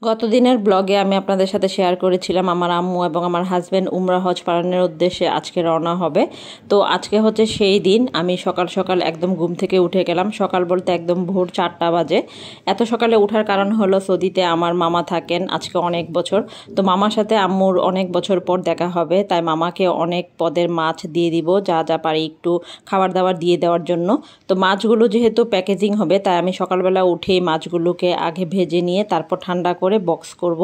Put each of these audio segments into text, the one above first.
গতদিনের ব্লগে আমি আপনাদের সাথে শেয়ার করেছিলাম আমার আম্মু এবং আমার হাজব্যান্ড উমরা হজ পালনের উদ্দেশ্যে আজকে রওনা হবে। তো আজকে হচ্ছে সেই দিন। আমি সকাল সকাল একদম ঘুম থেকে উঠে গেলাম। সকাল বলতে একদম ভোর 4টা বাজে। এত সকালে ওঠার কারণ হলো সৌদিতে আমার মামা থাকেন আজকে অনেক বছর। তো মামার সাথে আম্মুর অনেক বছর পর দেখা হবে, তাই মামাকে অনেক পদের মাছ দিয়ে দিব, যা যা পারি একটু খাবার দাবার দিয়ে দেওয়ার জন্য। তো মাছগুলো যেহেতু প্যাকেজিং হবে, তাই আমি সকালবেলা উঠেই মাছগুলোকে আগে ভেজে নিয়ে তারপর ঠান্ডা করে বক্স করব।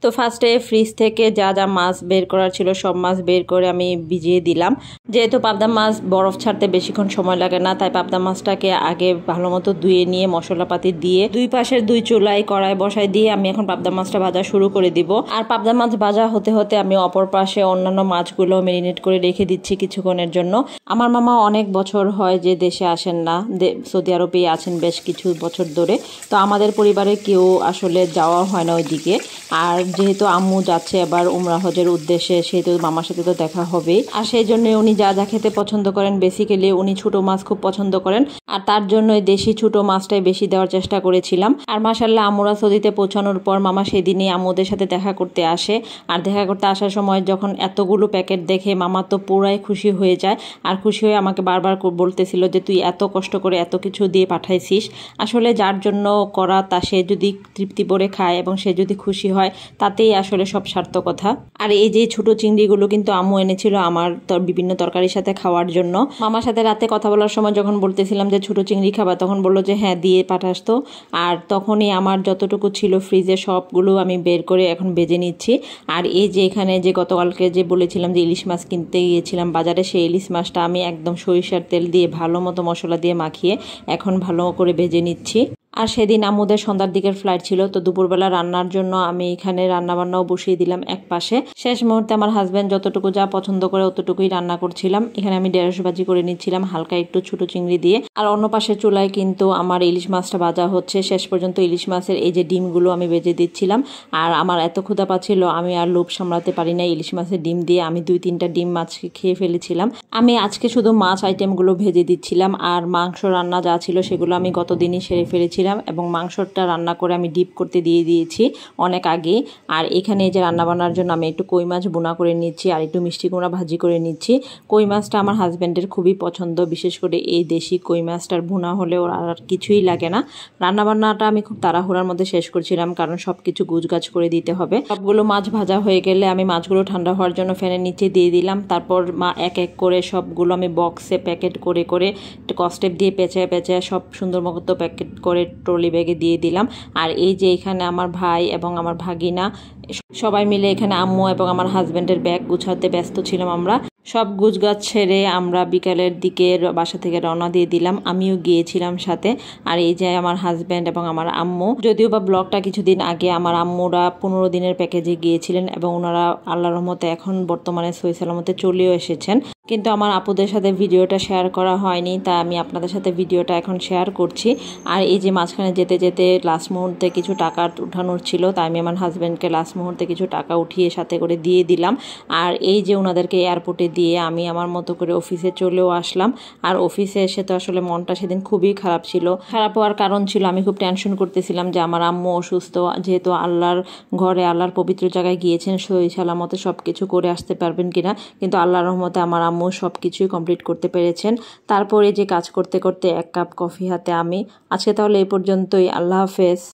তো ফার্স্টে ফ্রিজ থেকে যা যা মাছ বের করার ছিল সব মাছ বের করে আমি ভিজিয়ে দিলাম। যেহেতু পাবদা মাছ বরফ ছাড়তে বেশিক্ষণ সময় লাগে না, তাই পাবদা মাছটাকে আগে ভালো মতো ধুয়ে নিয়ে মশলাপাতি দিয়ে দুই পাশের দুই চুলায় কড়াই বসাই দিয়ে আমি এখন পাবদা মাছটা ভাজা শুরু করে দিব। আর পাবদা মাছ ভাজা হতে হতে আমি অপর পাশে অন্যান্য মাছগুলো ম্যারিনেট করে রেখে দিচ্ছি কিছুক্ষণের জন্য। আমার মামা অনেক বছর হয় যে দেশে আসেন না, সৌদি আরবেই আছেন বেশ কিছু বছর ধরে। তো আমাদের পরিবারে কেউ আসলে যাওয়া হয় না ওইদিকে। আর যেহেতু আম্মু যাচ্ছে এবার উমরা হজের উদ্দেশ্যে, সেহেতু মামার সাথে তো দেখা হবেই। আর সেই জন্য উনি যা যা খেতে পছন্দ করেন, বেসিক্যালি উনি ছোট মাছ খুব পছন্দ করেন, আর তার জন্য দেশি ছোট মাছটাই বেশি দেওয়ার চেষ্টা করেছিলাম। আর মাশাআল্লাহ আম্মুরা সৌদিতে পৌঁছানোর পর মামা সেদিনই আম্মুদের সাথে দেখা করতে আসে। আর দেখা করতে আসার সময় যখন এতগুলো প্যাকেট দেখে মামা তো পুরাই খুশি হয়ে যায়। আর খুশি হয়ে আমাকে বারবার বলতেছিল যে তুই এত কষ্ট করে এত কিছু দিয়ে পাঠাইছিস। আসলে যার জন্য করা, তা সে যদি তৃপ্তি ভরে খায় এবং সে যদি খুশি হয়, তাতেই আসলে সব সার্থকতা। আর এই যে ছোট চিংড়িগুলো কিন্তু আম্মু এনেছিল আমার বিভিন্ন তরকারির সাথে খাওয়ার জন্য। মামার সাথে রাতে কথা বলার সময় যখন বলতেছিলাম যে ছোট চিংড়ি খাবা, তখন বললো যে হ্যাঁ দিয়ে পাঠাস তো। আর তখনই আমার যতটুকু ছিল ফ্রিজে সবগুলো আমি বের করে এখন ভেজে নিচ্ছি। আর এই যে এখানে যে গতকালকে যে বলেছিলাম যে ইলিশ মাছ কিনতে গিয়েছিলাম বাজারে, সেই ইলিশ মাছটা আমি একদম সরিষার তেল দিয়ে ভালো মতো মশলা দিয়ে মাখিয়ে এখন ভালো করে ভেজে নিচ্ছি। আর সেদিন আম্মুদের সন্ধ্যার দিকের ফ্লাইট ছিল, তো দুপুরবেলা রান্নার জন্য আমি এখানে রান্নাবান্নাও বসিয়ে দিলাম এক পাশে। শেষ মুহূর্তে আমার হাজব্যান্ড যতটুকু যা পছন্দ করে অতটুকুই রান্না করছিলাম। এখানে আমি ঢেঁড়স ভাজি করে নিচ্ছিলাম হালকা একটু ছোট চিংড়ি দিয়ে। আর অন্য পাশের চুলায় কিন্তু আমার ইলিশ মাছটা ভাজা হচ্ছে। শেষ পর্যন্ত ইলিশ মাছের এই যে ডিমগুলো আমি ভেজে দিচ্ছিলাম। আর আমার এত ক্ষুধা পাচ্ছিল, আমি আর লোভ সামলাতে পারি না, ইলিশ মাছের ডিম দিয়ে আমি 2-3টা ডিম মাছ খেয়ে ফেলেছিলাম। আমি আজকে শুধু মাছ আইটেমগুলো ভেজে দিচ্ছিলাম, আর মাংস রান্না যা ছিল সেগুলো আমি গতদিনই সেরে ফেলেছিলাম এবং মাংসটা রান্না করে আমি ডিপ করতে দিয়ে দিয়েছি অনেক আগে। আর এখানে এই যে রান্নাবান্নার জন্য আমি একটু কই মাছ বোনা করে নিচ্ছি আর একটু মিষ্টি কুমড়া ভাজি করে নিচ্ছি। কই মাছটা আমার হাজব্যান্ডের খুবই পছন্দ, বিশেষ করে এই দেশি কই মাছটার ভুনা হলে ওর আর কিছুই লাগে না। রান্নাবান্নাটা আমি খুব তাড়াহুড়ার মধ্যে শেষ করছিলাম, কারণ সব কিছু গুছগাছ করে দিতে হবে। সবগুলো মাছ ভাজা হয়ে গেলে আমি মাছগুলো ঠান্ডা হওয়ার জন্য ফ্যানের নিচে দিয়ে দিলাম। তারপর এক এক করে সবগুলো আমি বক্সে প্যাকেট করে করে কস্টেপ দিয়ে পেঁচায় পেঁচায় সব সুন্দর মতো প্যাকেট করে ট্রলি ব্যাগে দিয়ে দিলাম। আর এই যে এখানে আমার ভাই এবং আমার ভাগিনা সবাই মিলে এখানে আম্মু এবং আমার হাজব্যান্ডের ব্যাগ গুছাতে ব্যস্ত ছিলাম। আমরা সব গুছগাছ ছেড়ে আমরা বিকালের দিকে বাসা থেকে রওনা দিয়ে দিলাম, আমিও গিয়েছিলাম সাথে। আর এই যে আমার হাজব্যান্ড এবং আমার আম্মু, যদিও বা ব্লগটা কিছুদিন আগে আমার আম্মুরা 15 দিনের প্যাকেজে গিয়েছিলেন এবং ওনারা আল্লাহর রহমতে এখন বর্তমানে সহি সালামতে চলেও এসেছেন। কিন্তু আমার আপুদের সাথে ভিডিওটা শেয়ার করা হয়নি, তাই আমি আপনাদের সাথে ভিডিওটা এখন শেয়ার করছি। আর এই যে মাঝখানে যেতে যেতে লাস্ট মুহূর্তে কিছু টাকা উঠানোর ছিল, তাই আমি আমার হাজব্যান্ডকে লাস্ট মুহূর্তে কিছু টাকা উঠিয়ে সাথে করে দিয়ে দিলাম। আর এই যে ওনাদেরকে এয়ারপোর্টে দিয়ে আমি আমার মতো করে অফিসে চলেও আসলাম। আর অফিসে এসে তো আসলে মনটা সেদিন খুবই খারাপ ছিল। খারাপ হওয়ার কারণ ছিল আমি খুব টেনশন করতেছিলাম যে আমার আম্মু অসুস্থ, যেহেতু আল্লাহর ঘরে আল্লাহর পবিত্র জায়গায় গিয়েছেন, সহি সালামতে সব কিছু করে আসতে পারবেন কিনা। কিন্তু আল্লাহর রহমতে আমার আম্মু সব কিছুই কমপ্লিট করতে পেরেছেন। তারপরে যে কাজ করতে করতে এক কাপ কফি হাতে আমি আজকে তাহলে এই পর্যন্তই। আল্লাহ হাফেজ।